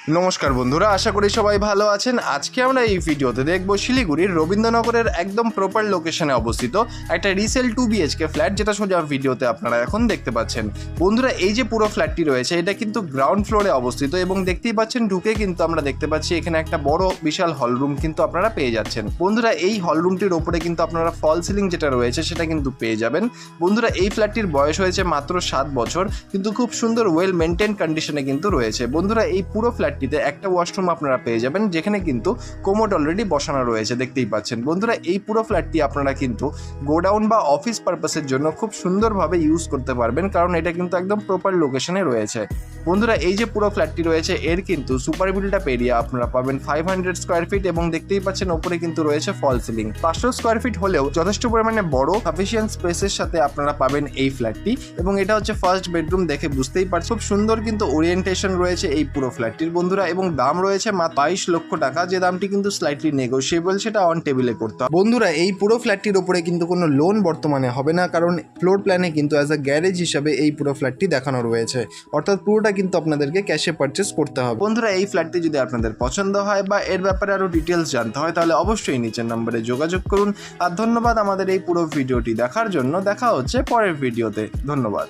নমস্কার বন্ধুরা, আশা করি সবাই ভালো আছেন। আজকে আমরা এই ভিডিওতে দেখব শিলিগুড়ির রবীন্দ্রনগরের একদম প্রপার লোকেশনে অবস্থিত একটা রিসেল 2 BHK ফ্ল্যাট, যেটা সোজা ভিডিওতে আপনারা এখন দেখতে পাচ্ছেন। বন্ধুরা, এই যে পুরো ফ্ল্যাটটি রয়েছে এটা কিন্তু গ্রাউন্ড ফ্লোরে অবস্থিত এবং দেখতেই পাচ্ছেন ঢুকে কিন্তু আমরা দেখতে পাচ্ছি এখানে একটা বড় বিশাল হল রুম কিন্তু আপনারা পেয়ে যাচ্ছেন। বন্ধুরা, এই হল রুমটির ওপরে কিন্তু আপনারা ফল সিলিং যেটা রয়েছে সেটা কিন্তু পেয়ে যাবেন। বন্ধুরা, এই ফ্ল্যাটটির বয়স হয়েছে মাত্র 7 বছর, কিন্তু খুব সুন্দর ওয়েল মেনটেন কন্ডিশনে কিন্তু রয়েছে। বন্ধুরা, এই পুরো ফ্ল্যাটটিতে একটা ওয়াশরুম আপনারা পেয়ে যাবেন, যেখানে কিন্তু কোমোড অলরেডি বসানো রয়েছে, দেখতেই পাচ্ছেন। বন্ধুরা, এই পুরো ফ্ল্যাটটি আপনারা কিন্তু গোডাউন বা অফিস পারপাসের জন্য খুব সুন্দরভাবে ইউজ করতে পারবেন, কারণ এটা কিন্তু একদম প্রপার লোকেশনে রয়েছে। বন্ধুরা, এই যে পুরো ফ্ল্যাটটি রয়েছে এর কিন্তু সুপার বিল্ড আপ এরিয়া আপনারা পাবেন 500 স্কোয়ার ফিট এবং দেখতেই পাচ্ছেন ওপরে কিন্তু রয়েছে ফল সিলিং। 500 স্কোয়ার ফিট হলেও যথেষ্ট পরিমাণে বড় সাফিসিয়েন্ট স্পেসের সাথে আপনারা পাবেন এই ফ্ল্যাটটি, এবং এটা হচ্ছে ফার্স্ট বেডরুম। দেখে বুঝতেই পারছেন খুব সুন্দর কিন্তু ওরিয়েন্টেশন রয়েছে এই পুরো ফ্ল্যাটটির। বন্ধুরা, এবং দাম রয়েছে মাত্র 22 লক্ষ টাকা, যে দামটি কিন্তু স্লাইটলি নেগোশিয়েবল, সেটা অন টেবিলে করতে হবে। বন্ধুরা, এই পুরো ফ্ল্যাটটির উপরে কিন্তু কোনো লোন বর্তমানে হবে না, কারণ ফ্লোর প্ল্যানে কিন্তু অ্যাজ আ গ্যারেজ হিসাবে এই পুরো ফ্ল্যাটটি দেখানো রয়েছে, অর্থাৎ পুরোটা কিন্তু আপনাদেরকে ক্যাশে পারচেস করতে হবে। বন্ধুরা, এই ফ্ল্যাটটি যদি আপনাদের পছন্দ হয় বা এর ব্যাপারে আরো ডিটেলস জানতে হয় তাহলে অবশ্যই নিচের নম্বরে যোগাযোগ করুন। আর ধন্যবাদ আমাদের এই পুরো ভিডিওটি দেখার জন্য। দেখা হচ্ছে পরের ভিডিওতে। ধন্যবাদ।